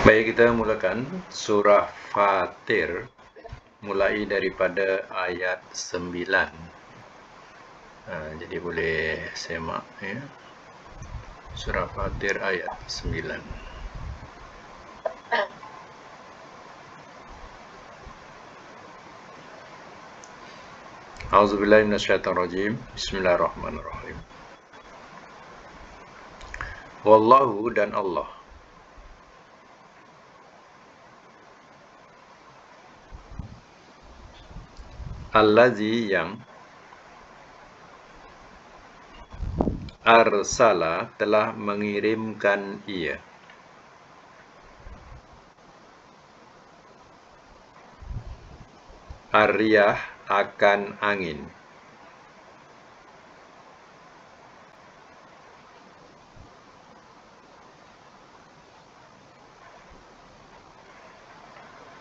Baik, kita mulakan surah Fatir mulai daripada ayat 9. Jadi boleh semak ya. Surah Fatir ayat 9. A'udzubillahi minasyaitonirrajim. Bismillahirrahmanirrahim. Wallahu dan Allah. Allazi yang arsala telah mengirimkan ia. Ar-riyah akan angin.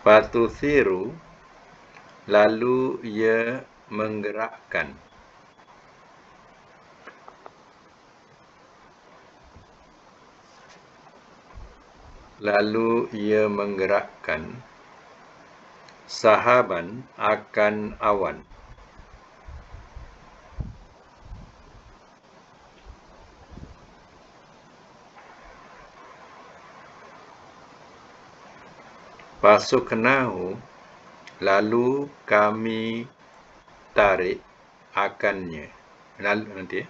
Fatuthiru lalu ia menggerakkan. Lalu ia menggerakkan sahaban akan awan. Fasuknahu lalu kami tarik akannya. Lalu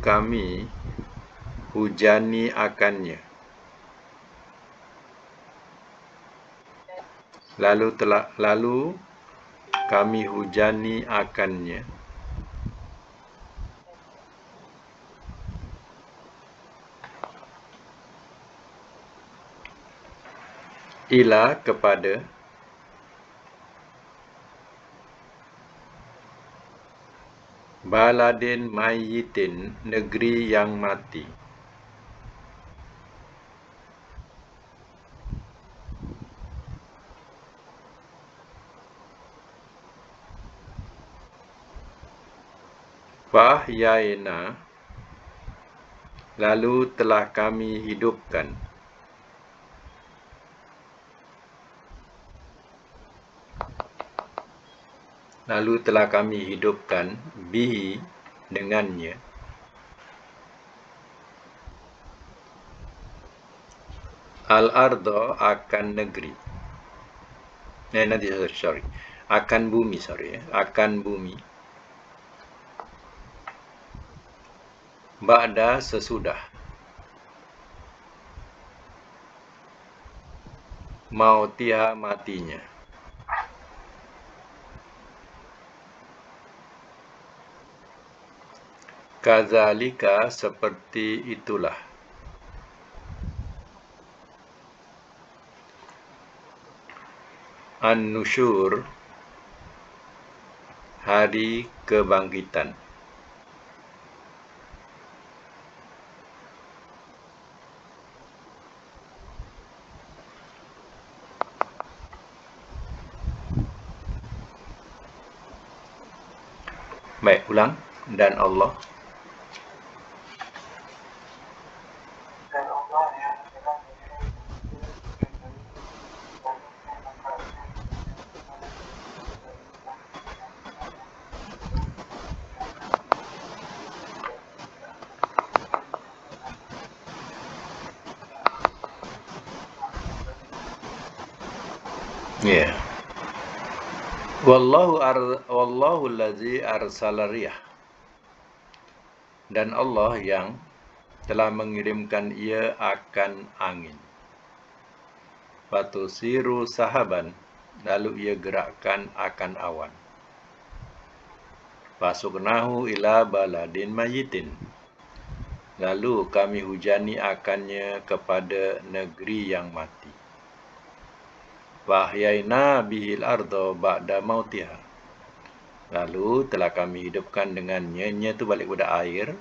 kami hujani akannya. Lalu kami hujani akannya. Ila kepada baladin mayyitin negeri yang mati. Fahyaina lalu telah kami hidupkan. Lalu telah kami hidupkan bihi dengannya al-ardo akan negeri. Akan bumi, akan bumi. Ba'da sesudah. Mautiha matinya. Kazalika seperti itulah. An-nusyur hari kebangkitan. Baik, ulang. Dan Allah. Ya. Wallahu allazi arsala riyah. Dan Allah yang telah mengirimkan ia akan angin. Fatusiru sahaban lalu ia gerakkan akan awan. Fasuknahu ila baladin mayyitin lalu kami hujani akannya kepada negeri yang mati. Wahyaina bihil ardo ba'da mautiha lalu telah kami hidupkan dengannya, itu balik pada air,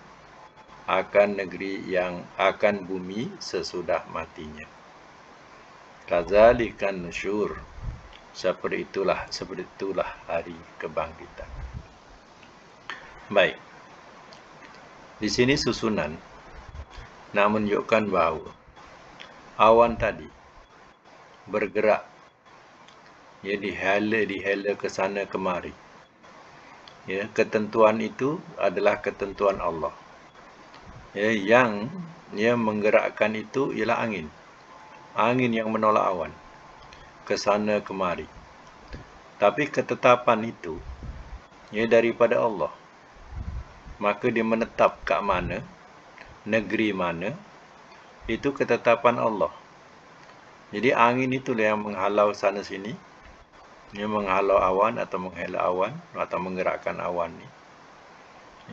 akan negeri yang akan bumi sesudah matinya. Kadzalikan nusyur seperti itulah hari kebangkitan. Baik. Di sini susunan nak menunjukkan bahawa awan tadi bergerak, ya, dihela ke sana kemari. Ya, ketentuan itu adalah ketentuan Allah. Ya, yang menggerakkan itu ialah angin. Angin yang menolak awan ke sana kemari. Tapi ketetapan itu, ya, daripada Allah. Maka dia menetap kat mana, negeri mana, itu ketetapan Allah. Jadi angin itulah yang menghalau sana sini, yang menghalau awan atau menghela awan atau menggerakkan awan ni.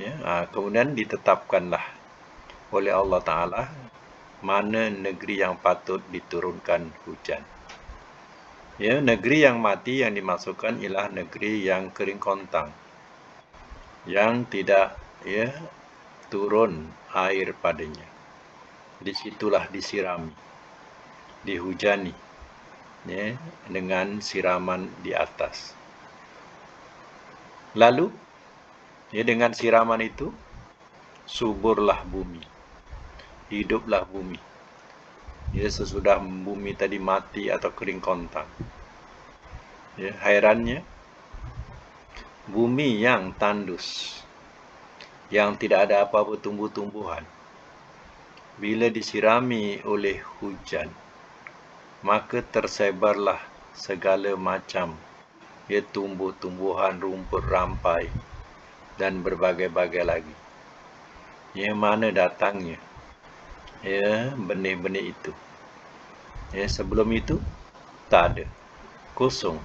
Ya, kemudian ditetapkanlah oleh Allah Ta'ala mana negeri yang patut diturunkan hujan. Ya, negeri yang mati yang dimasukkan ialah negeri yang kering kontang, yang tidak, ya, turun air padanya. Disitulah disirami, dihujani, ya, dengan siraman di atas. Lalu, ya, dengan siraman itu suburlah bumi, hiduplah bumi. Ya, sesudah bumi tadi mati atau kering kontang. Ya, hairannya, bumi yang tandus, yang tidak ada apa-apa tumbuh-tumbuhan, bila disirami oleh hujan, maka tersebarlah segala macam, ya, tumbuh-tumbuhan, rumput rampai, dan berbagai-bagai lagi. Ya, mana datangnya, ya, benih-benih itu? Ya, sebelum itu tak ada, kosong,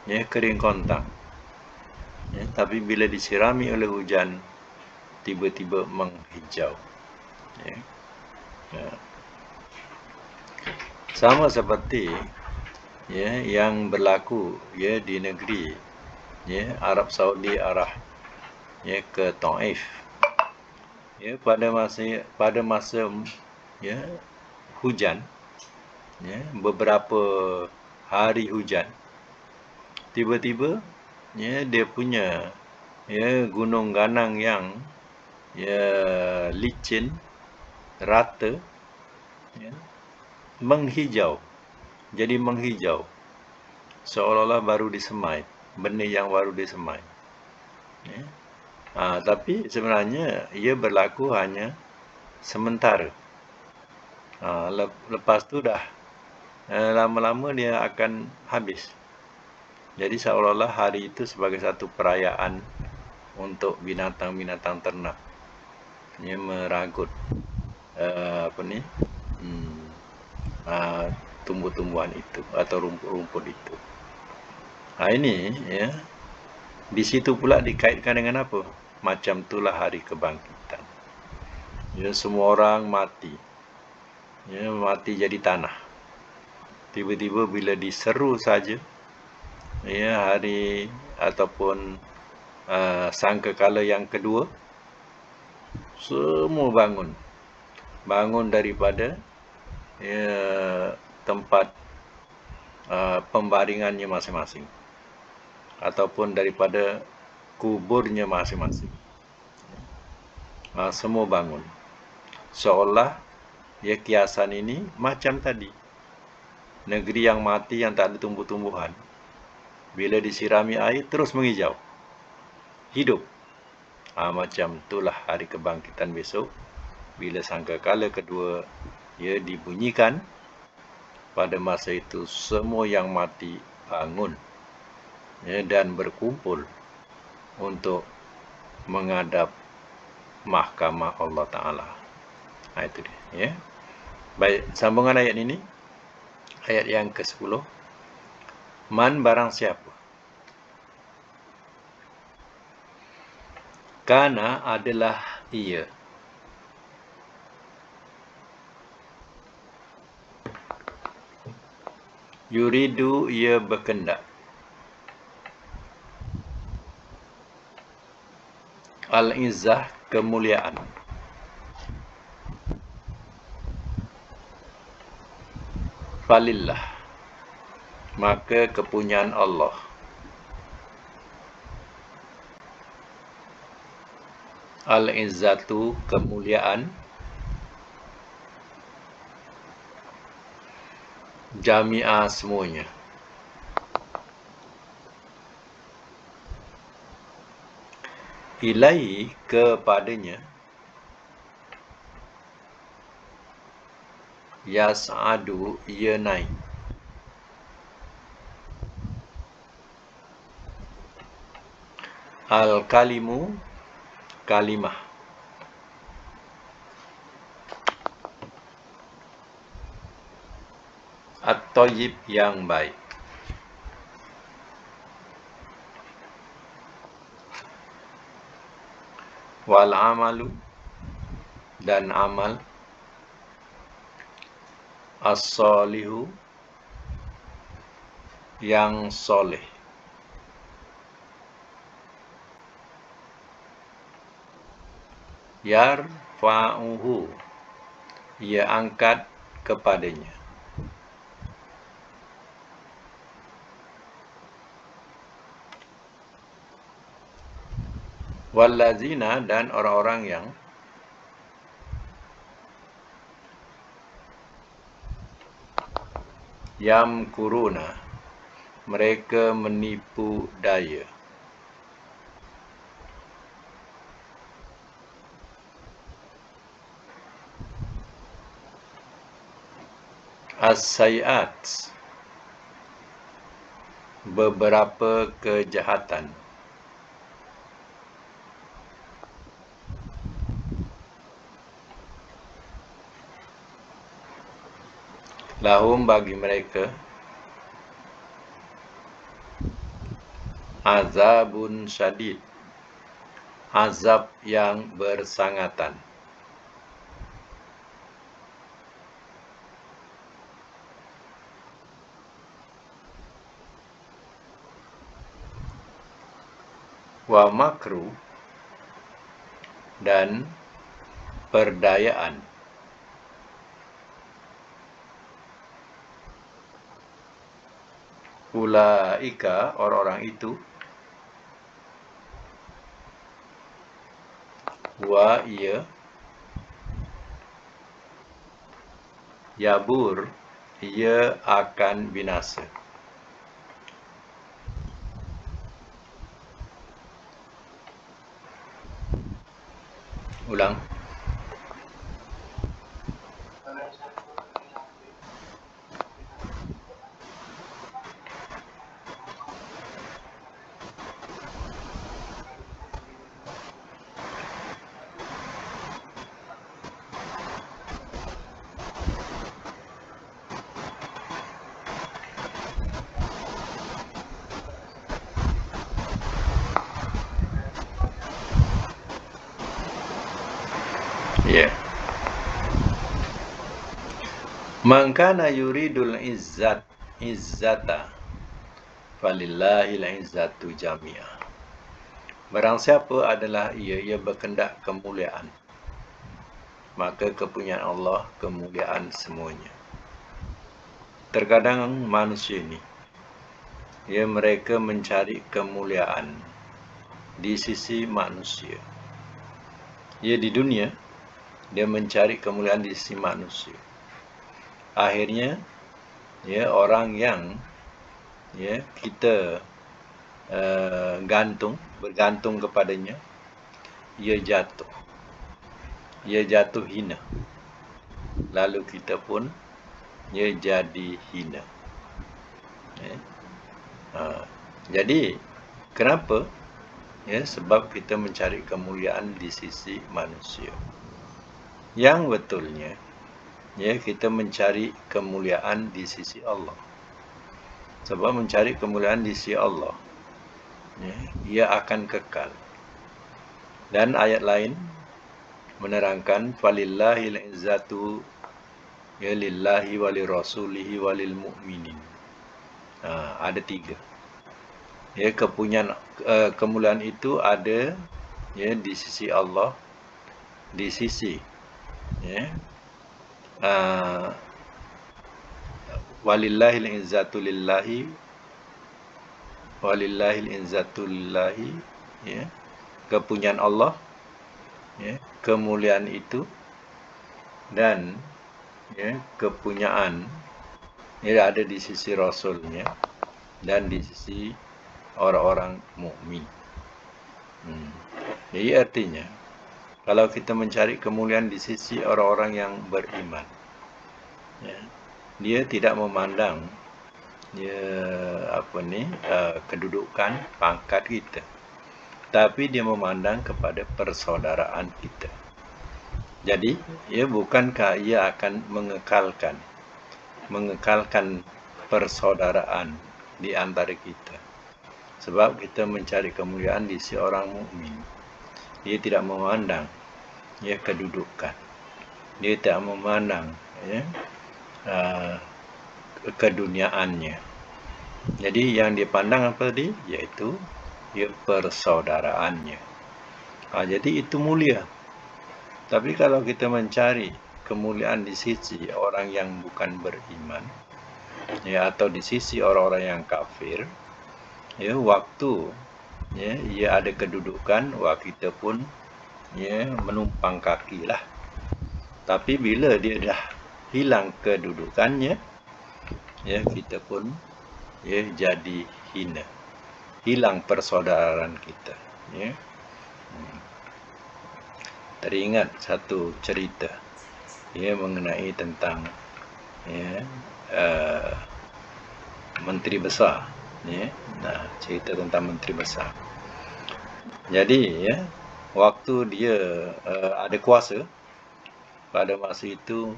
ya, kering kontang. Ya, tapi bila disirami oleh hujan, tiba-tiba menghijau. Ya. Ya. Sama seperti, ya, yang berlaku, ya, di negeri, ya, Arab Saudi arah, ya, ke Taif. Ya, pada masa ya, hujan, ya, beberapa hari hujan, tiba-tiba, ya, dia punya, ya, gunung ganang yang, ya, licin, rata, ya, menghijau, jadi menghijau, seolah-olah baru disemai, benih yang baru disemai. Ya. Tapi sebenarnya ia berlaku hanya sementara. Lepas tu dah lama-lama dia akan habis. Jadi seolah-olah hari itu sebagai satu perayaan untuk binatang-binatang ternak, ia meragut tumbuh-tumbuhan itu atau rumput-rumput itu. Ini, ya, di situ pula dikaitkan dengan apa? Macam itulah hari kebangkitan. Ya, semua orang mati. Ya, mati jadi tanah. Tiba-tiba bila diseru saja, ya, hari ataupun sangkakala yang kedua, semua bangun daripada, ya, tempat pembaringannya masing-masing ataupun daripada kuburnya masing-masing. Semua bangun, seolah, ya, kiasan ini macam tadi, negeri yang mati yang tak ada tumbuh-tumbuhan, bila disirami air terus menghijau, hidup. Macam itulah hari kebangkitan besok, bila sangkakala kedua, ya, dibunyikan. Pada masa itu semua yang mati bangun, ya, dan berkumpul untuk menghadap mahkamah Allah Ta'ala. Itu dia, ya. Baik, sambungan ayat ini, ayat yang ke-10. Man, barang siapa, kana adalah ia, yuridu ia berkendak, al-izzah kemuliaan, falillah maka kepunyaan Allah, al-izzatu kemuliaan, jami'ah semuanya. Ilai kepadanya yas'adu ia naik. Al-kalimu kalimah. At-tayyib yang baik. Wal amalu dan amal. As-solihu yang soleh. Yarfa'uhu ia angkat kepadanya. Wallazina dan orang-orang yang yamkuruna mereka menipu daya. As-sayiat beberapa kejahatan. Lahum bagi mereka azabun syadid azab yang bersangatan. Wa makru dan perdayaan. Ulaika orang-orang itu wa ia yabur ia akan binasa. Ulang. Ya. Man kana yuridul izzata falillahil izzatu jami'ah. Barang siapa adalah ia berkendak kemuliaan, maka kepunyaan Allah kemuliaan semuanya. Terkadang manusia ini mereka mencari kemuliaan di sisi manusia. Di dunia dia mencari kemuliaan di sisi manusia. Akhirnya orang yang kita bergantung kepadanya, ia jatuh hina. Lalu kita pun jadi hina. Jadi kenapa? Sebab kita mencari kemuliaan di sisi manusia. Yang betulnya kita mencari kemuliaan di sisi Allah. Sebab mencari kemuliaan di sisi Allah, ia akan kekal. Dan ayat lain menerangkan falillahil izzatu lillahi walirrasulihi walil mu'minin. Ada 3. Kemuliaan itu ada di sisi Allah, di sisi walillahil izzatu lillahi walillahil izzatu lillahi, kepunyaan Allah, kemuliaan itu, dan kepunyaan Dia ada di sisi Rasulnya dan di sisi orang-orang mukmin. Jadi artinya, kalau kita mencari kemuliaan di sisi orang-orang yang beriman, ya, dia tidak memandang kedudukan, pangkat kita, tapi dia memandang kepada persaudaraan kita. Jadi, bukankah ia akan mengekalkan persaudaraan di antara kita? Sebab kita mencari kemuliaan di sisi orang mukmin. Dia tidak memandang kedudukan. Dia tidak memandang keduniaannya. Jadi yang dipandang apa tadi? Yaitu persaudaraannya. Jadi itu mulia. Tapi kalau kita mencari kemuliaan di sisi orang yang bukan beriman, atau di sisi orang-orang yang kafir, waktu ia ada kedudukan, kita pun menumpang kaki lah. Tapi bila dia dah hilang kedudukannya, kita pun jadi hina, hilang persaudaraan kita. Teringat satu cerita mengenai tentang menteri besar. Cerita tentang menteri besar. Jadi waktu dia ada kuasa, pada masa itu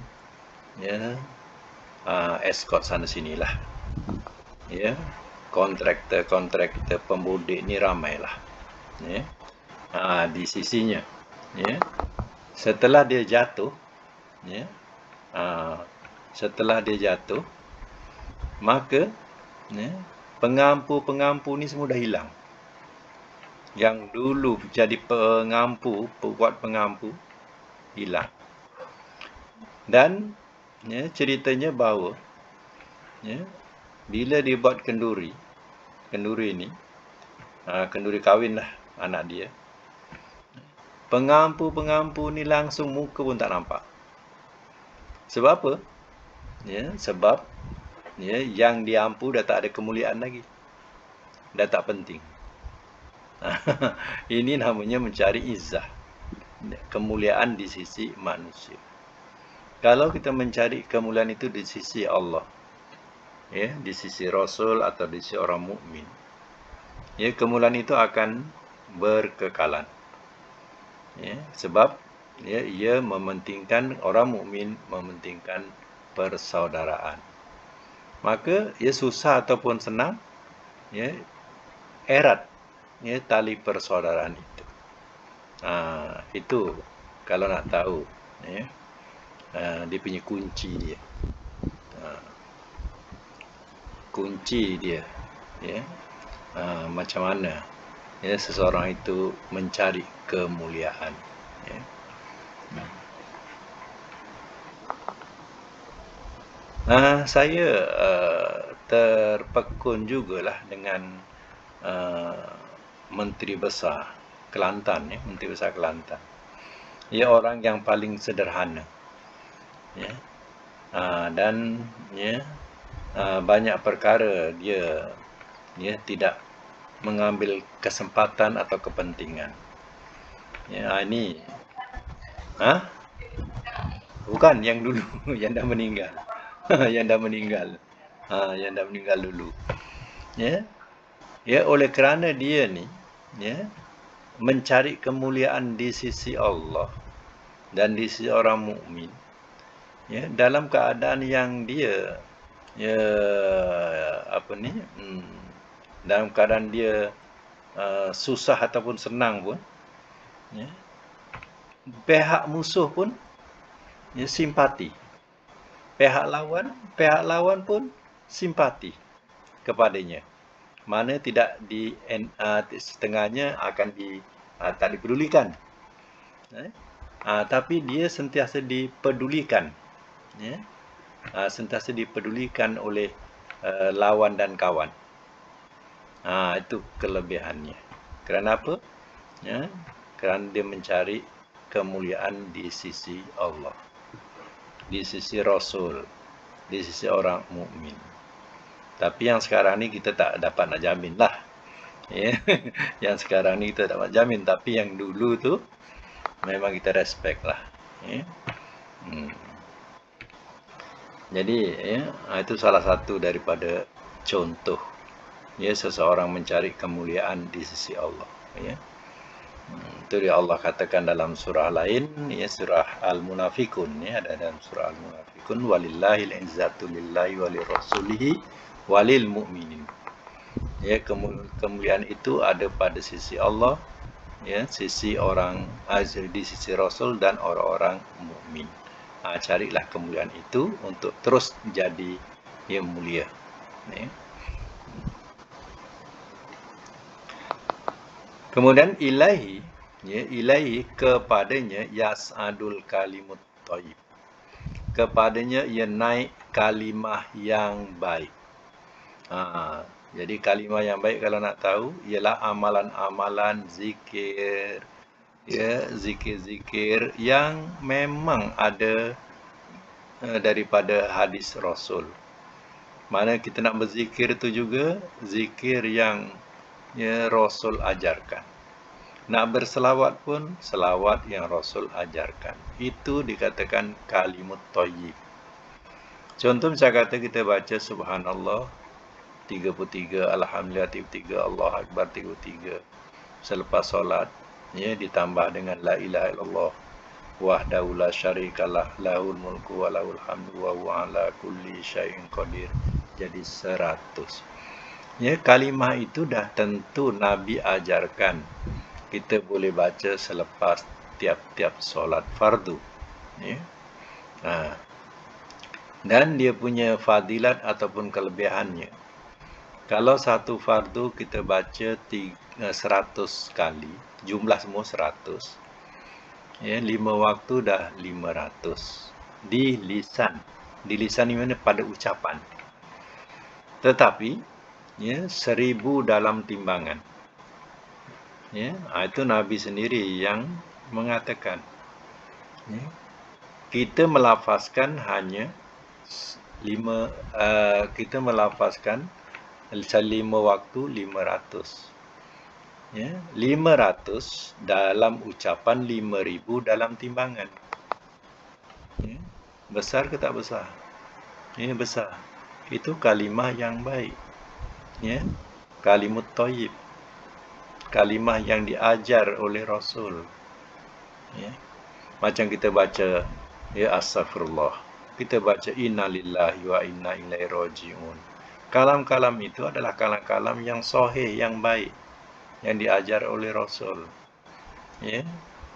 escort sana sinilah, kontraktor pembudik ni ramailah di sisinya. Setelah dia jatuh, maka pengampu ni semua dah hilang. Yang dulu jadi buat pengampu hilang. Dan ceritanya bahawa bila dia buat kenduri ni, kenduri kahwin lah anak dia, pengampu ni langsung muka pun tak nampak. Sebab apa? Sebab yang diampu dah tak ada kemuliaan lagi, dah tak penting. Ini namanya mencari izzah, kemuliaan di sisi manusia. Kalau kita mencari kemuliaan itu di sisi Allah, di sisi Rasul atau di sisi orang mukmin, kemuliaan itu akan berkekalan. Sebab ia mementingkan, orang mukmin mementingkan persaudaraan. Maka susah ataupun senang, erat tali persaudaraan itu. Itu kalau nak tahu dia punya kunci dia. Kunci dia macam mana seseorang itu mencari kemuliaan. Saya terpekun jugalah dengan Menteri Besar Kelantan, Menteri Besar Kelantan. Ia orang yang paling sederhana, dan banyak perkara dia tidak mengambil kesempatan atau kepentingan. Ini bukan yang dulu, yang dah meninggal. Yang dah meninggal dulu. Oleh kerana dia ni mencari kemuliaan di sisi Allah dan di sisi orang mukmin, dalam keadaan yang dia dalam keadaan dia susah ataupun senang pun, pihak musuh pun simpati, pihak lawan pun simpati kepadanya. Mana tidak setengahnya akan tak dipedulikan, tapi dia sentiasa dipedulikan, sentiasa dipedulikan oleh lawan dan kawan. Itu kelebihannya. Kerana apa? Kerana dia mencari kemuliaan di sisi Allah, di sisi Rasul, di sisi orang mukmin. Tapi yang sekarang ni kita tak dapat nak jamin lah. Ya. Yang sekarang ni kita dapat jamin, tapi yang dulu tu memang kita respect lah. Ya. Jadi itu salah satu daripada contoh seseorang mencari kemuliaan di sisi Allah. Ya. Itu dia Allah katakan dalam surah lain, surah Al-Munafikun, ada dalam surah Al-Munafikun, walillahil izzatu lillahi walirrasulihi walil mu'minin. Kemuliaan itu ada pada sisi Allah, sisi orang di sisi Rasul dan orang-orang mukmin. Carilah kemuliaan itu untuk terus jadi mulia. Kemudian ilahi, ilahi kepadanya yas'adul kalimut thayyib. Kepadanya ia naik kalimah yang baik. Jadi kalimah yang baik kalau nak tahu ialah amalan-amalan zikir, zikir-zikir yang memang ada daripada hadis Rasul. Mana kita nak berzikir itu juga zikir yang Rasul ajarkan. Nak berselawat pun selawat yang Rasul ajarkan. Itu dikatakan kalimut thayyib. Contoh misalnya kata kita baca subhanallah 33, alhamdulillah 33, Allah akbar 33 selepas solat, ditambah dengan la ilaha illallah wahdahu la syarikalah lahul mulku wa lahul hamdu wa huwa ala kulli syai'in qadir, jadi 100. Kalimah itu dah tentu Nabi ajarkan. Kita boleh baca selepas tiap-tiap solat fardu. Dan dia punya fadilat ataupun kelebihannya. Kalau satu fardu kita baca 100 kali, jumlah semua 100. 5 waktu dah 500. Di lisan. Di lisan ni mana? Pada ucapan. Tetapi 1000 dalam timbangan. Itu Nabi sendiri yang mengatakan. Kita melafazkan hanya 5 waktu 500. 500 dalam ucapan, 5000 dalam timbangan. Besar ke tak besar? Besar. Itu kalimah yang baik. Kalimut thayyib. Kalimah yang diajar oleh Rasul. Macam kita baca astagfirullah. Kita baca innalillahi wa inna ilaihi raji'un. Kalam-kalam itu adalah kalam-kalam yang sahih, yang baik, yang diajar oleh Rasul.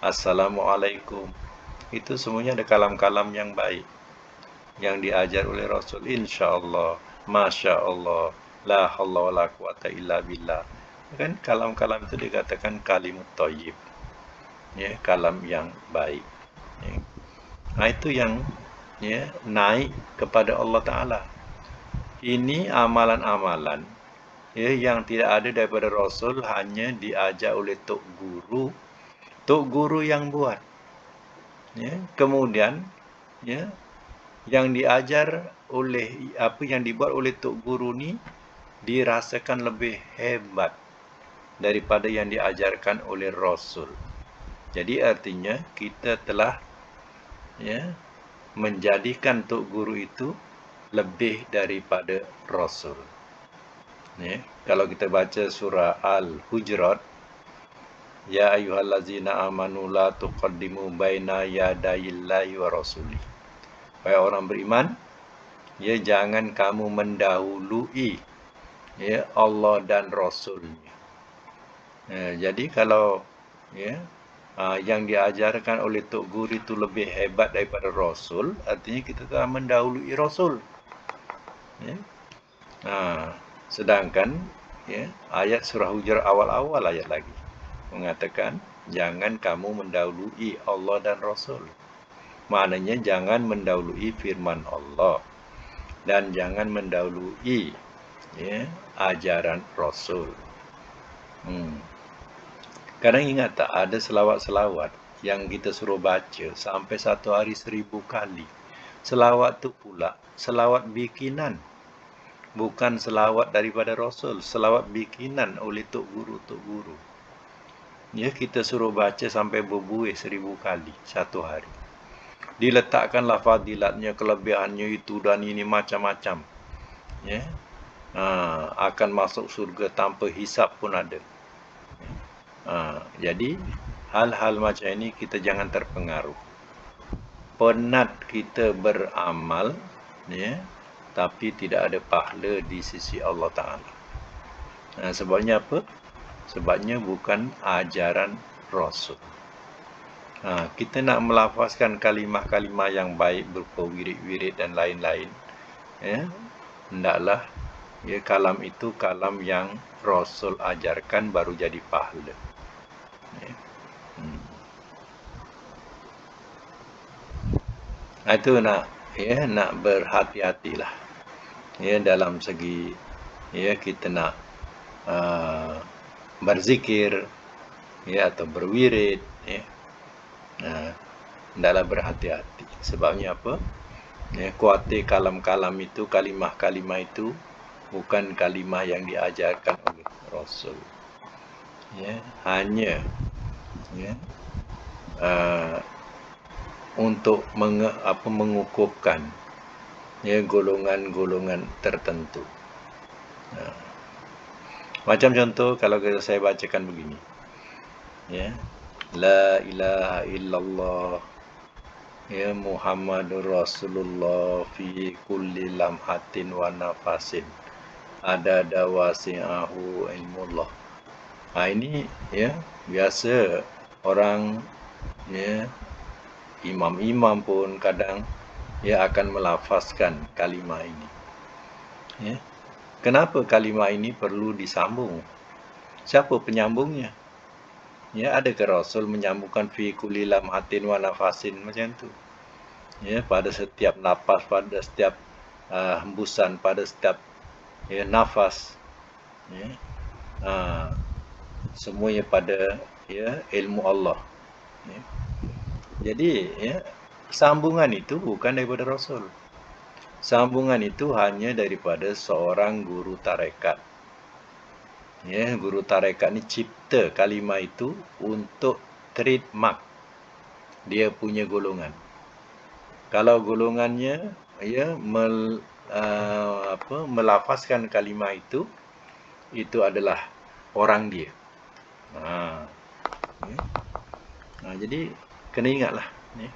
Assalamualaikum. Itu semuanya ada kalam-kalam yang baik, yang diajar oleh Rasul. InsyaAllah, Masya Allah, la hawla wa la quwata illa billah. Kan kalam-kalam itu dikatakan kalimut thayyib. Kalam yang baik. Itu yang naik kepada Allah Ta'ala. Ini amalan-amalan yang tidak ada daripada Rasul, hanya diajar oleh Tok Guru. Tok Guru yang buat. Kemudian yang diajar oleh apa yang dibuat oleh Tok Guru ni dirasakan lebih hebat daripada yang diajarkan oleh Rasul. Jadi artinya kita telah menjadikan Tok Guru itu lebih daripada Rasul. Kalau kita baca surah Al-Hujurat, ya ayyuhallazina amanu la tuqaddimu baina yadayillahi wa rasuli. Wahai orang beriman, jangan kamu mendahului Allah dan Rasulnya. Jadi kalau yang diajarkan oleh Tok Guru itu lebih hebat daripada Rasul, artinya kita telah mendahului Rasul. Sedangkan ayat surah Hujurat awal-awal ayat lagi mengatakan jangan kamu mendahului Allah dan Rasul. Maknanya jangan mendahului firman Allah dan jangan mendahului ajaran Rasul. Kadang ingat tak, ada selawat-selawat yang kita suruh baca sampai satu hari 1000 kali. Selawat tu pula selawat bikinan, bukan selawat daripada Rasul, selawat bikinan oleh tok guru. Ya, kita suruh baca sampai berbuih 1000 kali satu hari. Diletakkanlah fadilatnya, kelebihannya itu dan ini macam-macam. Ya, akan masuk surga tanpa hisap pun ada. Jadi hal-hal macam ini kita jangan terpengaruh. Penat kita beramal, ya, tapi tidak ada pahala di sisi Allah Ta'ala. Sebabnya apa? Sebabnya bukan ajaran Rasul. Kita nak melafazkan kalimah-kalimah yang baik berupa wirid-wirid dan lain-lain. Ya, hendaklah ya, kalam itu kalam yang Rasul ajarkan baru jadi pahala. Ya. Itu nak berhati-hatilah. Ya, dalam segi ya kita nak berzikir ya atau berwirid ya. Hendaklah berhati-hati. Sebabnya apa? Ya, kuatir kalam-kalam itu, kalimah-kalimah itu bukan kalimah yang diajarkan oleh Rasul. Ya, hanya ya, untuk mengukuhkan ya golongan-golongan tertentu. Macam contoh kalau saya bacakan begini. Ya. La ilaha illallah ya Muhammadur Rasulullah fi kulli lamhatin wa nafasin adada wasi'ahu ilmullah. Ini ya biasa orang ya imam-imam pun kadang ya akan melafazkan kalimah ini. Ya. Kenapa kalimah ini perlu disambung? Siapa penyambungnya? Ya, adakah Rasul menyambungkan fi kulli lamhatin wa nafasin macam tu? Ya, pada setiap nafas, pada setiap hembusan, pada setiap ya nafas. Ya. Semuanya pada ya ilmu Allah. Ya. Jadi ya sambungan itu bukan daripada Rasul. Sambungan itu hanya daripada seorang guru tarekat. Ya, guru tarekat ni cipta kalimah itu untuk trademark dia punya golongan. Kalau golongannya ya melafazkan kalimah itu adalah orang dia. Jadi kena ingatlah ya,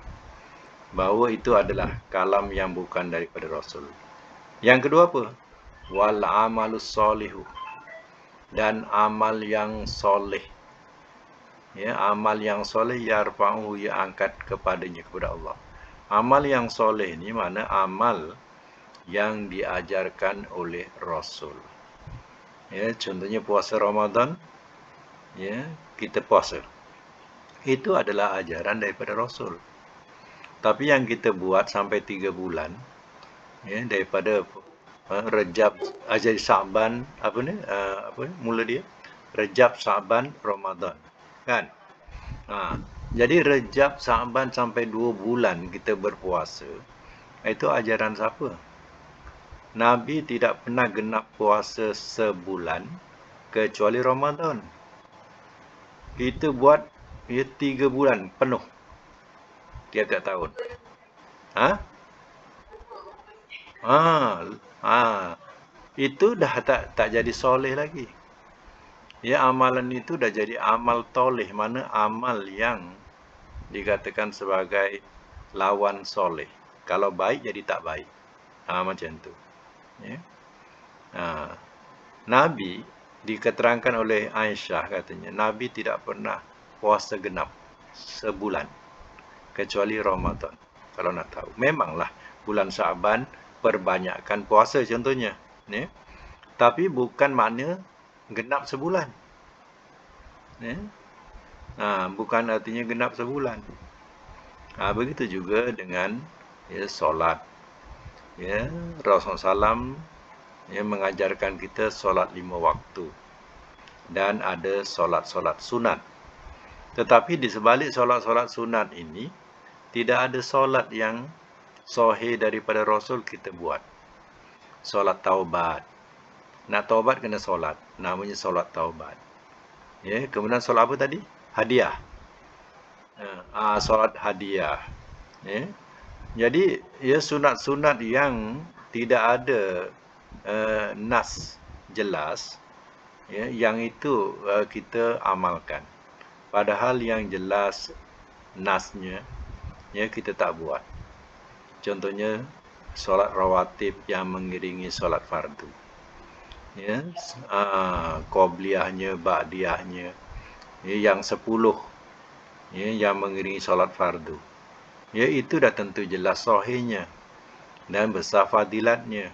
bahawa itu adalah kalam yang bukan daripada Rasul. Yang kedua apa? Wal amalus solihu, dan amal yang soleh. Ya, amal yang soleh yarfa'u, ia angkat kepadanya, kepada Allah. Amal yang soleh ni mana amal yang diajarkan oleh Rasul. Ya, contohnya puasa Ramadan. Ya, kita puasa. Itu adalah ajaran daripada Rasul. Tapi yang kita buat sampai 3 bulan, ya, daripada Rejab, jadi Sa'ban, mula dia Rejab, Sa'ban, Ramadan, kan? Jadi Rejab, Sa'ban sampai 2 bulan kita berpuasa. Itu ajaran siapa? Nabi tidak pernah genap puasa sebulan kecuali Ramadan. Kita buat 3 bulan penuh tiap-tiap tahun. Itu dah tak jadi soleh lagi. Ya, amalan itu dah jadi amal toleh, mana amal yang dikatakan sebagai lawan soleh. Kalau baik jadi tak baik. Macam tu. Ya. Nabi diketerangkan oleh Aisyah, katanya Nabi tidak pernah puasa genap sebulan kecuali Ramadan. Kalau nak tahu, memanglah bulan Sa'ban perbanyakkan puasa contohnya, ya. Tapi bukan makna genap sebulan. Ya. Bukan artinya genap sebulan. Begitu juga dengan ya solat. Ya, Rasulullah SAW ya mengajarkan kita solat 5 waktu dan ada solat-solat sunat. Tetapi di sebalik solat-solat sunat ini tidak ada solat yang sahih daripada Rasul kita buat. Solat taubat. Nak taubat kena solat. Namanya solat taubat. Ya, kemudian solat apa tadi? Hadiah. Solat hadiah. Ya. Jadi, ya sunat-sunat yang tidak ada nas jelas, ya, yang itu kita amalkan. Padahal yang jelas nasnya, ya, kita tak buat. Contohnya, solat rawatib yang mengiringi solat fardu. Ya, qobliyahnya, ba'diyahnya, ya, yang 10, ya, yang mengiringi solat fardu. Ya, itu dah tentu jelas sahihnya dan besar fadilatnya.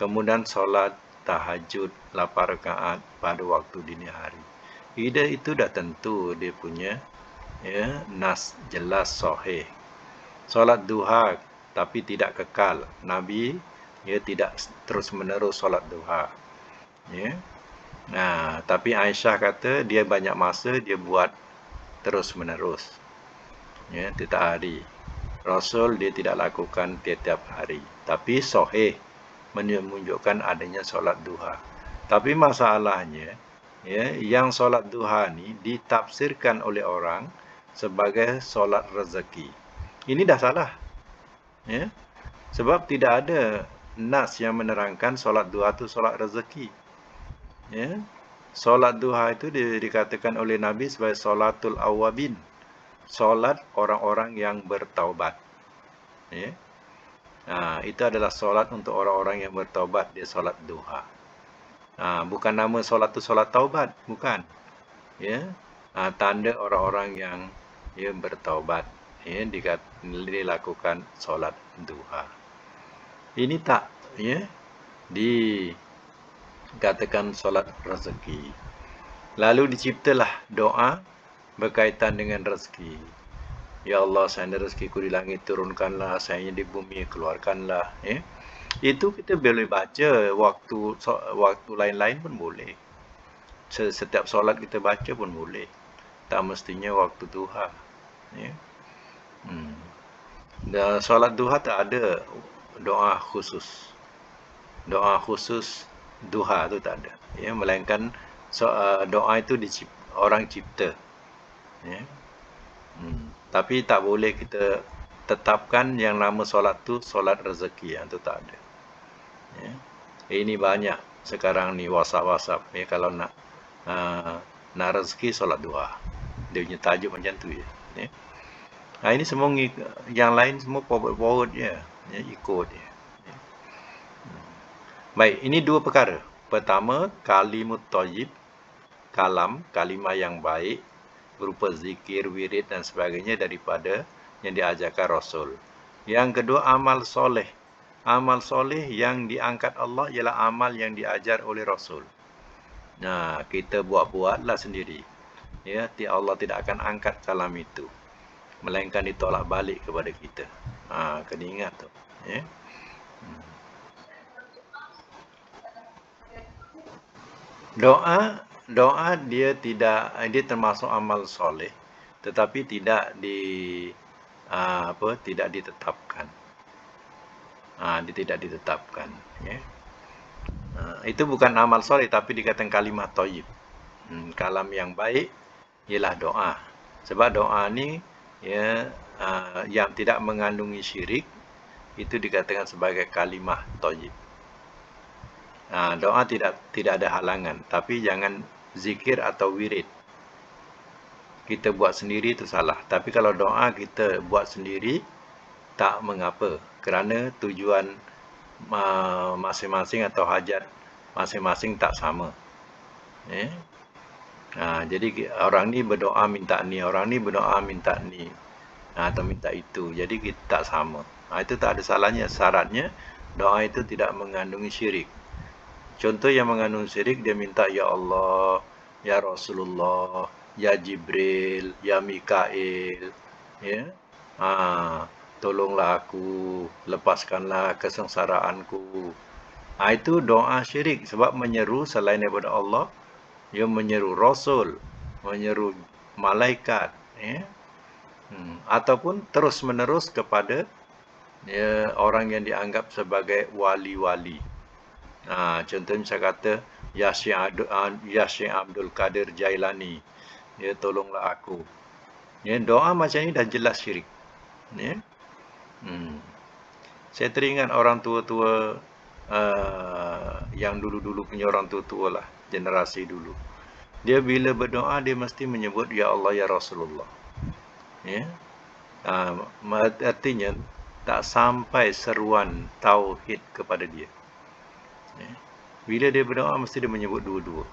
Kemudian solat tahajud 8 rakaat pada waktu dini hari. Itu dah tentu dia punya, ya, nas jelas sahih. Solat duha tapi tidak kekal. Nabi, ya, tidak terus menerus solat duha. Ya. Tapi Aisyah kata dia banyak masa dia buat terus menerus. Ya, tiap hari. Rasul dia tidak lakukan tiap-tiap hari. Tapi sahih menunjukkan adanya solat duha. Tapi masalahnya, ya, yang solat duha ni ditafsirkan oleh orang sebagai solat rezeki. Ini dah salah. Ya. Sebab tidak ada nas yang menerangkan solat duha itu solat rezeki. Ya. Solat duha itu dikatakan oleh Nabi sebagai solatul awabin. Solat orang-orang yang bertaubat. Ya. Itu adalah solat untuk orang-orang yang bertaubat. Dia solat duha. Bukan nama solat itu solat taubat. Bukan. Ya. Tanda orang-orang yang, ya, bertaubat. Ya, dilakukan solat duha. Ini tak, ya, dikatakan solat rezeki. Lalu diciptalah doa berkaitan dengan rezeki. Ya Allah, seandainya rezekiku di langit turunkanlah, seandainya di bumi keluarkanlah. Ya. Itu kita boleh baca waktu lain-lain pun boleh. Setiap solat kita baca pun boleh. Tak mestinya waktu duha. Ya. Dan solat duha tak ada doa khusus. Doa khusus duha tu tak ada. Ya, melainkan doa itu orang cipta. Ya. Tapi tak boleh kita tetapkan yang nama solat tu solat rezeki. Yang tu tak ada. Ya. Ini banyak sekarang ni WhatsApp. Ya, kalau nak rezeki solat duha. Dia punya tajuk macam tu je. Ya. Ini semua yang lain semua forward je. Ya, ikut je. Ya. Baik, ini dua perkara. Pertama, kalimut thayyib, kalimah yang baik berupa zikir, wirid dan sebagainya daripada yang diajarkan Rasul. Yang kedua, amal soleh. Amal soleh yang diangkat Allah ialah amal yang diajar oleh Rasul. Kita buat-buatlah sendiri. Ya, Allah tidak akan angkat kalam itu, melainkan ditolak balik kepada kita. Kena ingat tu. Ya. Doa dia termasuk amal soleh, tetapi tidak ditetapkan. Dia tidak ditetapkan. Ya. Itu bukan amal soleh, tapi dikatakan kalimah thayyib. Kalam yang baik ialah doa. Sebab doa ni, ya, yang tidak mengandungi syirik itu dikatakan sebagai kalimah thayyib. Doa tidak ada halangan, tapi jangan zikir atau wirid. Kita buat sendiri itu salah. Tapi kalau doa kita buat sendiri tak mengapa, kerana tujuan masing-masing atau hajat masing-masing tak sama. Ya. Jadi orang ni berdoa minta ni, orang ni berdoa minta ni, atau minta itu. Jadi kita tak sama. Itu tak ada salahnya. Syaratnya doa itu tidak mengandungi syirik. Contoh yang mengandung syirik, dia minta ya Allah, ya Rasulullah, ya Jibril, ya Mikail, ya, tolonglah aku, lepaskanlah kesengsaraanku. Itu doa syirik sebab menyeru selain daripada Allah, dia menyeru Rasul, menyeru malaikat, ya, ataupun terus menerus kepada ya, orang yang dianggap sebagai wali-wali. Contohnya saya kata Ya Syekh Abdul Qadir Jailani, ya, tolonglah aku. Ya, doa macam ni dah jelas syirik. Ya. Saya teringat orang tua-tua yang dulu-dulu punya orang tua-tua lah, generasi dulu. Dia bila berdoa dia mesti menyebut Ya Allah Ya Rasulullah. Ya. Artinya tak sampai seruan tauhid kepada dia. Ya. Bila dia berdoa mesti dia menyebut dua-dua.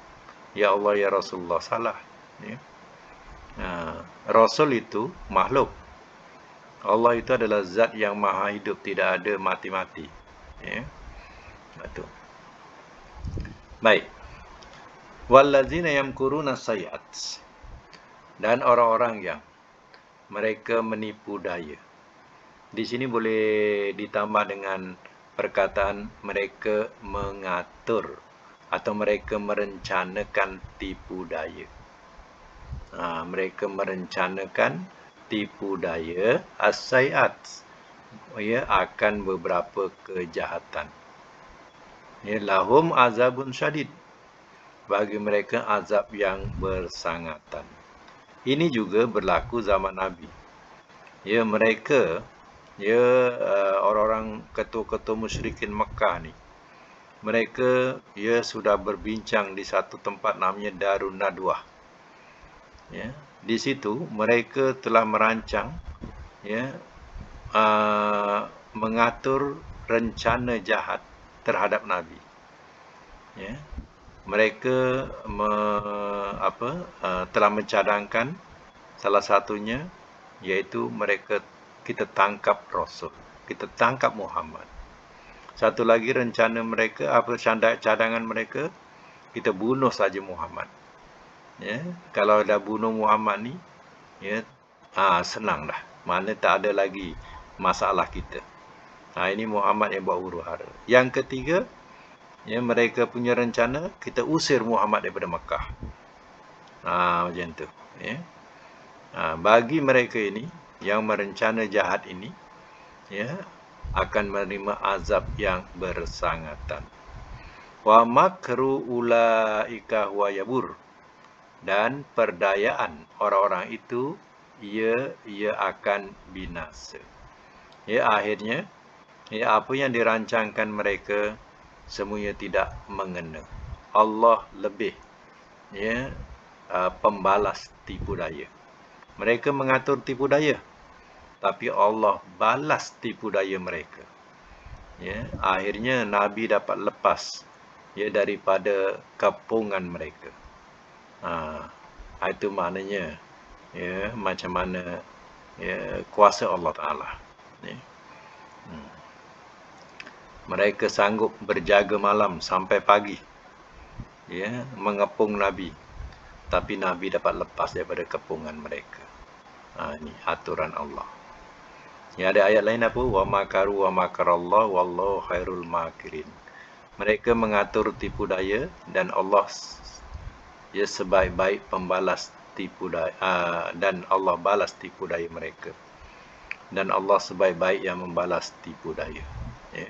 Ya Allah Ya Rasulullah. Salah. Ya. Rasul itu makhluk. Allah itu adalah zat yang maha hidup, tidak ada mati-mati. Ya. Betul. Baik. Wallazina yamkuruna sayyi'at. Dan orang-orang yang mereka menipu daya. Di sini boleh ditambah dengan perkataan mereka mengatur atau mereka merencanakan tipu daya. Mereka merencanakan tipu daya as-sayyi'at, ya, akan beberapa kejahatan. Ya, lahum azabun syadid, bagi mereka azab yang bersangatan. Ini juga berlaku zaman Nabi. Ya, mereka, ya, orang-orang ketua-ketua musyrikin Mekah ni, mereka, ya, sudah berbincang di satu tempat namanya Darun Nadwah. Ya, di situ mereka telah merancang, ya, mengatur rencana jahat terhadap Nabi. Ya, mereka telah mencadangkan salah satunya iaitu kita tangkap Rasul, kita tangkap Muhammad. Satu lagi rencana mereka, cadangan mereka, kita bunuh saja Muhammad. Ya, kalau dah bunuh Muhammad ni, ya, senang dah. Mana tak ada lagi masalah kita. Ini Muhammad yang buat huru-hara. Yang ketiga, ya, mereka punya rencana kita usir Muhammad daripada Mekah. Macam tu. Ya. Bagi mereka ini yang merencana jahat ini, ya, akan menerima azab yang bersangatan. Wa makru ulaika huwa yabur. Dan perdayaan orang-orang itu ia akan binasa. Ya, akhirnya, ya, apa yang dirancangkan mereka semuanya tidak mengena. Allah lebih, ya, pembalas tipu daya. Mereka mengatur tipu daya, tapi Allah balas tipu daya mereka. Ya, akhirnya Nabi dapat lepas, ya, daripada kepungan mereka. Itu maknanya, ya, macam mana, ya, kuasa Allah Ta'ala. Ya. Mereka sanggup berjaga malam sampai pagi, ya, mengepung Nabi. Tapi Nabi dapat lepas daripada kepungan mereka. Ini aturan Allah. Ya, ada ayat lain apa? Wa makaru wa makarallah wallahu khairul makirin. Mereka mengatur tipu daya dan Allah, ya, sebaik-baik pembalas tipu daya, dan Allah balas tipu daya mereka. Dan Allah sebaik-baik yang membalas tipu daya. Ya.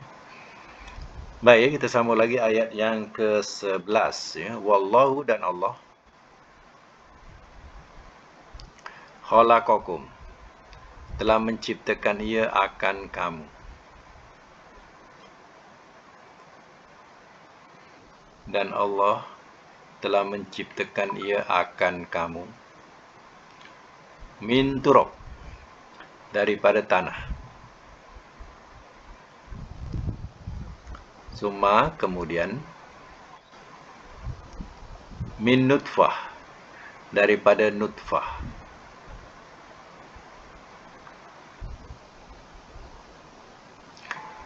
Baik, kita sambung lagi ayat yang ke-11. Ya. Wallahu, dan Allah, khalaqakum, telah menciptakan ia akan kamu. Dan Allah telah menciptakan ia akan kamu min turab, daripada tanah. Summa, kemudian, min nutfah, daripada nutfah.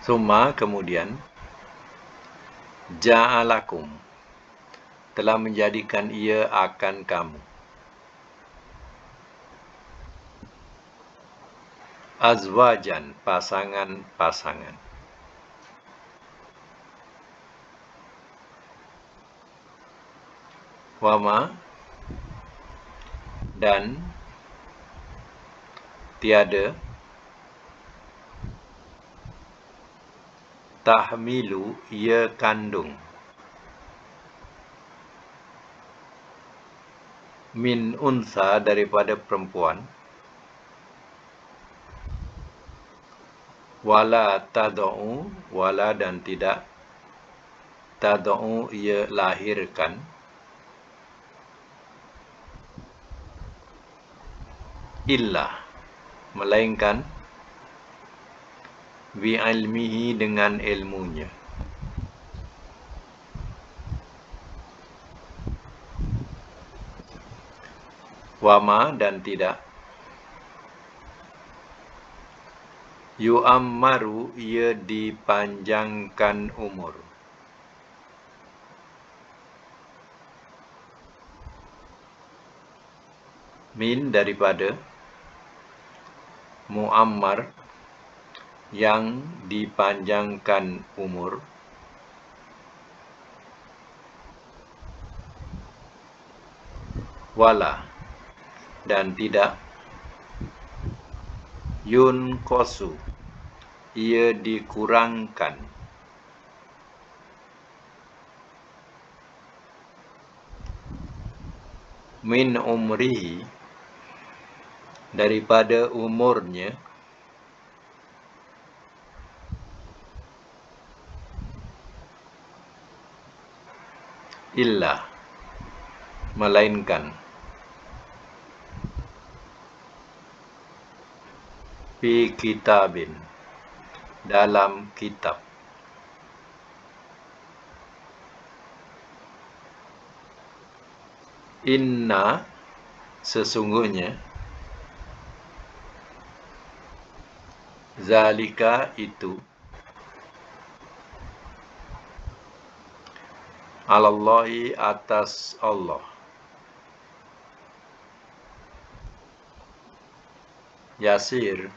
Summa, kemudian, ja'alakum, telah menjadikan ia akan kamu azwajan, pasangan-pasangan. Wama, dan tiada tahmilu ia kandung, min unsa daripada perempuan, wala tad'u wala dan tidak, tad'u ia lahirkan, illa melainkan, bi'ilmihi dengan ilmunya. Wama dan tidak, yu'ammaru ia dipanjangkan umur, min daripada, mu'ammar yang dipanjangkan umur, wala dan tidak, yunqasu ia dikurangkan, min umrihi daripada umurnya, illa melainkan, fi kitabin dalam kitab, inna sesungguhnya, zalika itu, alallahi atas Allah, yasir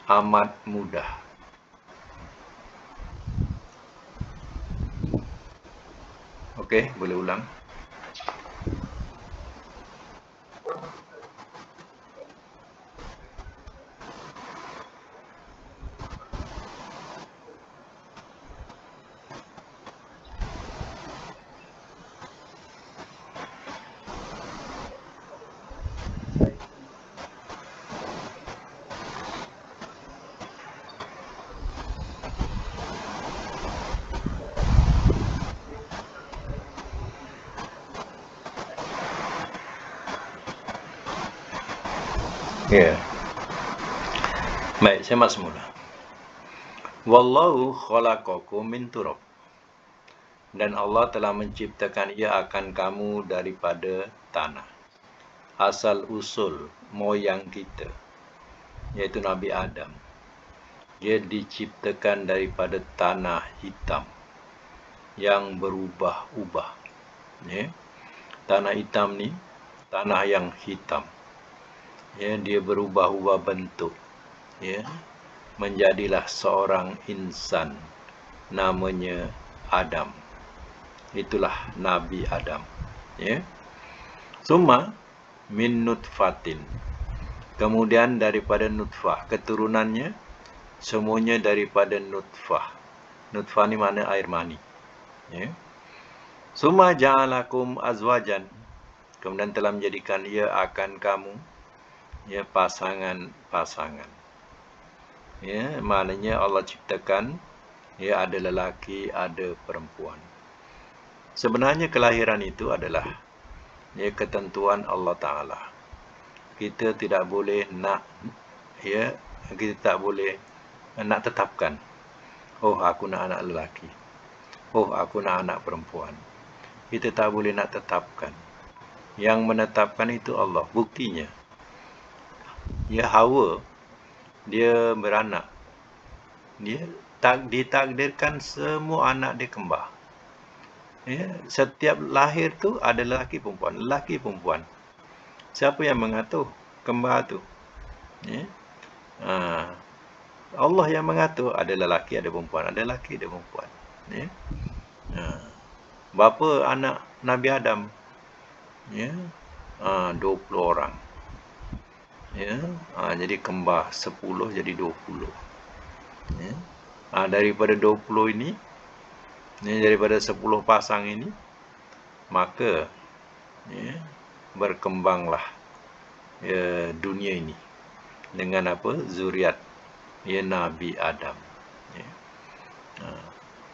amat mudah. Okey, boleh ulang. Ya. Baik, saya masuk mula. Wallahu khalaqakum min turab. Dan Allah telah menciptakan ia akan kamu daripada tanah. Asal usul moyang kita, yaitu Nabi Adam, dia diciptakan daripada tanah hitam yang berubah-ubah. Ya. Tanah hitam ni, tanah yang hitam. Ya, dia berubah-ubah bentuk. Ya, menjadilah seorang insan namanya Adam. Itulah Nabi Adam. Ya. Summa min nutfatin. Kemudian daripada nutfah, keturunannya semuanya daripada nutfah. Nutfah ni mana air mani. Ya. Summa ja'alakum azwajan. Kemudian telah menjadikan ia akan kamu, ya, pasangan-pasangan. Ya, maknanya Allah ciptakan, ya, ada lelaki, ada perempuan. Sebenarnya kelahiran itu adalah, ya, ketentuan Allah Ta'ala. Kita tidak boleh nak, ya, kita tak boleh nak tetapkan, oh aku nak anak lelaki, oh aku nak anak perempuan. Kita tak boleh nak tetapkan. Yang menetapkan itu Allah. Buktinya, ya, Hawa dia beranak, dia ditakdirkan semua anak dia kembar. Ya, setiap lahir tu ada lelaki perempuan, lelaki perempuan. Siapa yang mengatur kembar tu? Ya. Allah yang mengatur, ada lelaki ada perempuan, ada lelaki ada perempuan. Ya. Berapa anak Nabi Adam? Ya. 20 orang. Ya, jadi kembar 10 jadi 20. Ya. Daripada 20 ini, daripada 10 pasang ini, maka berkembanglah dunia ini dengan apa? Zuriat Nabi Adam.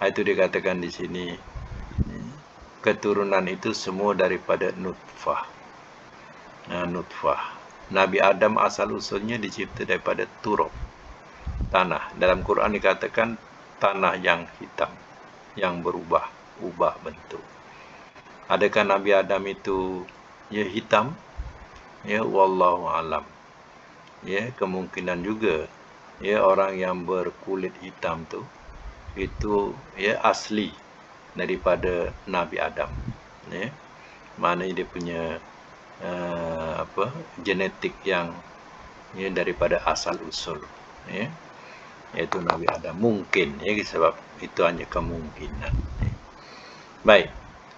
Itu dikatakan di sini, keturunan itu semua daripada nutfah. Nabi Adam asal usulnya dicipta daripada turab, tanah. Dalam Quran dikatakan tanah yang hitam, yang berubah bentuk. Adakah Nabi Adam itu hitam? Wallahu alam. Kemungkinan juga orang yang berkulit hitam tu itu asli daripada Nabi Adam. Maknanya dia punya genetik yang daripada asal usul, iaitu Nabi Adam. Mungkin sebab itu hanya kemungkinan. Baik.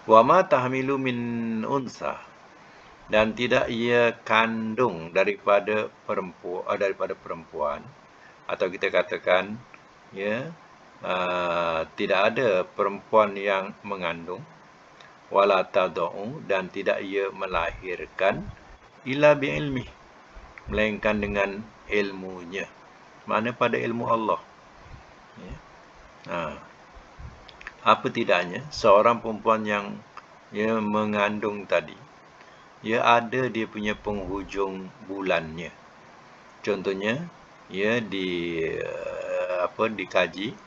Wa ma tahmilu min unsa, dan tidak ia kandung daripada perempuan, atau kita katakan tidak ada perempuan yang mengandung, wala tad'u, dan tidak ia melahirkan, illa bi'ilmi, melainkan dengan ilmunya. Mana pada ilmu Allah. Apa tidaknya seorang perempuan yang mengandung tadi, ada dia punya penghujung bulannya. Contohnya dikaji,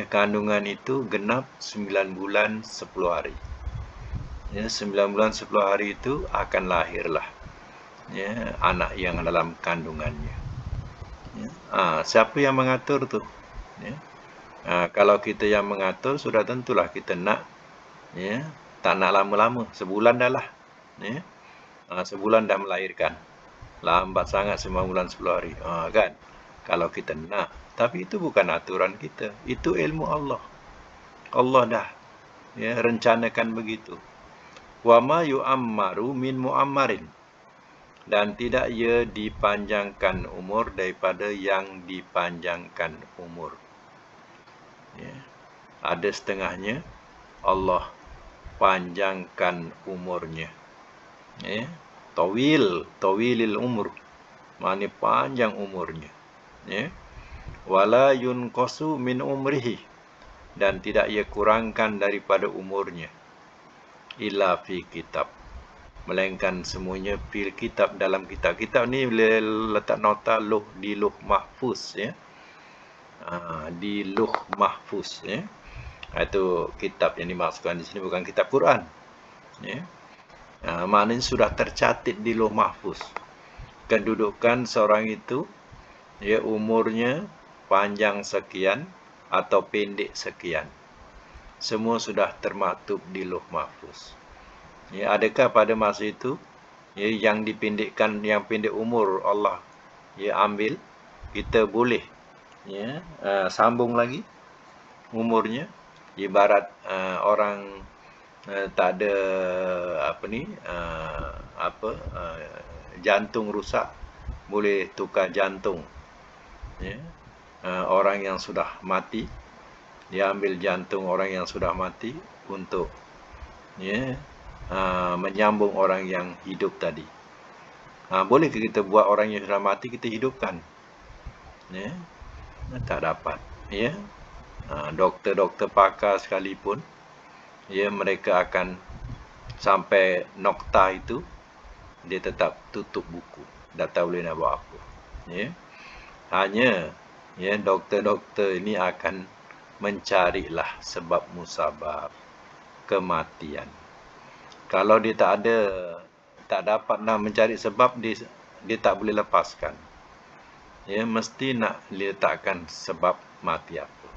kandungan itu genap 9 bulan 10 hari. 9 bulan 10 hari itu akan lahirlah anak yang dalam kandungannya. Siapa yang mengatur tu? Kalau kita yang mengatur, sudah tentulah kita nak tak nak lama-lama, sebulan dah lah. Sebulan dah melahirkan. Lambat sangat 9 bulan 10 hari. Kan? Kalau kita nak. Tapi itu bukan aturan kita. Itu ilmu Allah. Allah dah rencanakan begitu. Wa ma yu'ammaru min mu'ammarin, dan tidak ia dipanjangkan umur daripada yang dipanjangkan umur. Ada setengahnya Allah panjangkan umurnya. Tawilil umur, maknanya panjang umurnya. Wala yunqasu min umrihi, dan tidak ia kurangkan daripada umurnya, illa fi kitab, melainkan semuanya fil kitab, dalam kitab. Kitab ni letak nota di Lauh Mahfuz, di Lauh Mahfuz, itu kitab yang dimaksudkan di sini, bukan kitab Quran. Maknanya sudah tercatat di Lauh Mahfuz kedudukan seorang itu, umurnya panjang sekian atau pendek sekian. Semua sudah termaktub di Lauh Mahfuz. Adakah pada masa itu yang dipendekkan, yang pendek umur Allah ambil, kita boleh sambung lagi umurnya? Ibarat orang tak ada jantung rusak, boleh tukar jantung. Orang yang sudah mati, dia ambil jantung orang yang sudah mati untuk menyambung orang yang hidup tadi. Bolehkah kita buat orang yang sudah mati kita hidupkan? Tak dapat. Doktor-doktor pakar sekalipun, mereka akan sampai nokta itu, dia tetap tutup buku, tak tahu boleh nak buat apa. Hanya doktor-doktor ini akan mencarilah sebab musabab kematian. Kalau dia tak dapat nak mencari sebab, dia tak boleh lepaskan. Mesti nak letakkan sebab mati apa.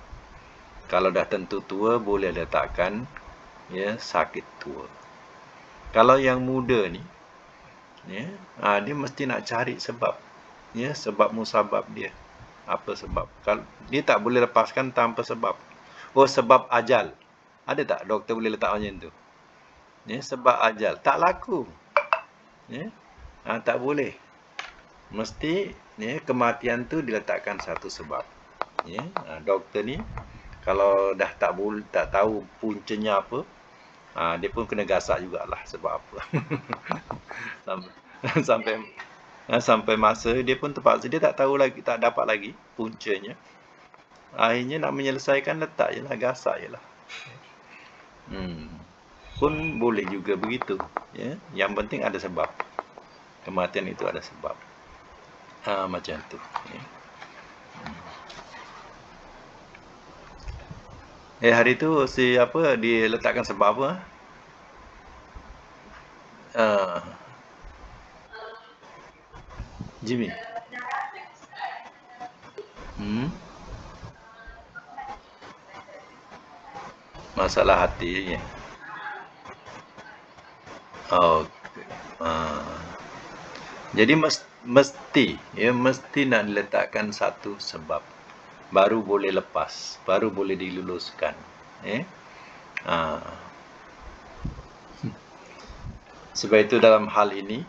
Kalau dah tentu tua, boleh letakkan sakit tua. Kalau yang muda ni, dia mesti nak cari sebab, sebab musabab dia. Apa sebab? Kalau dia tak boleh lepaskan tanpa sebab. Sebab ajal. Ada tak doktor boleh letak macam tu? Sebab ajal. Tak laku. Tak boleh. Mesti kematian tu diletakkan satu sebab. Ya, doktor ni kalau dah tak tahu puncanya apa, dia pun kena gasak jugalah sebab apa. sampai sampai masa dia pun terpaksa, dia tak tahu lagi, tak dapat lagi puncanya. Akhirnya nak menyelesaikan, letak je lah, gasak je lah. Pun boleh juga begitu. Ya? Yang penting ada sebab. Kematian itu ada sebab. Macam tu. Ya. Hari tu si apa dia letakkan sebab apa? Jimmy. Masalah hati ya. Jadi mesti nak diletakkan satu sebab, baru boleh lepas, baru boleh diluluskan. Sebab itu dalam hal ini,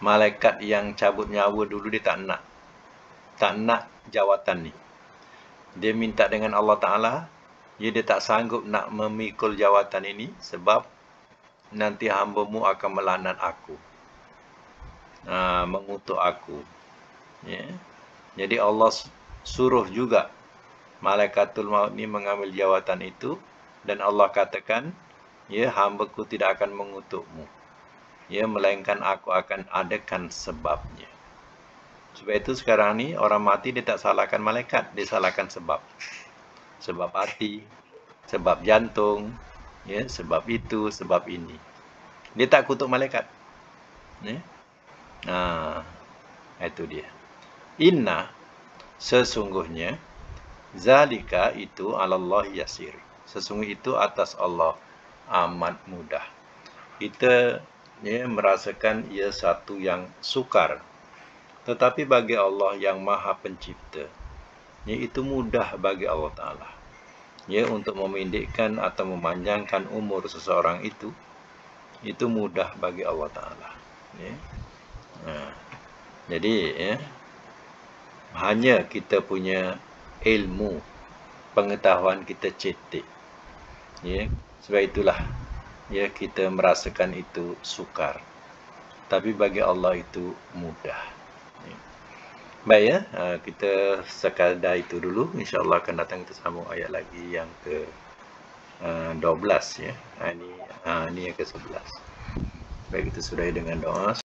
malaikat yang cabut nyawa dulu dia tak nak jawatan ni. Dia minta dengan Allah Ta'ala, dia tak sanggup nak memikul jawatan ini sebab nanti hamba-Mu akan melaknat aku, mengutuk aku. Ya. Jadi Allah suruh juga Malaikatul Maut ni mengambil jawatan itu, dan Allah katakan, ya, hamba-Ku tidak akan mengutukmu, ya, melainkan aku akan adakan sebabnya. Sebab itu sekarang ni orang mati dia tak salahkan malaikat, dia salahkan sebab. Sebab hati, sebab jantung, ya, sebab itu, sebab ini. Dia tak kutuk malaikat. Ya. Itu dia. Inna, sesungguhnya, zalika itu alallah yasir. Sesungguhnya itu atas Allah amat mudah. Kita merasakan ia satu yang sukar. Tetapi bagi Allah yang Maha Pencipta, itu mudah bagi Allah Ta'ala. Ya, untuk memendekkan atau memanjangkan umur seseorang itu mudah bagi Allah Ta'ala. Ya. Jadi, hanya kita punya ilmu, pengetahuan kita cetek. Ya, sebab itulah kita merasakan itu sukar. Tapi bagi Allah itu mudah. Baik kita sekadar itu dulu. InsyaAllah akan datang kita sambung ayat lagi yang ke 12 ya. Ini yang ke 11. Baik, kita sudahi dengan doa.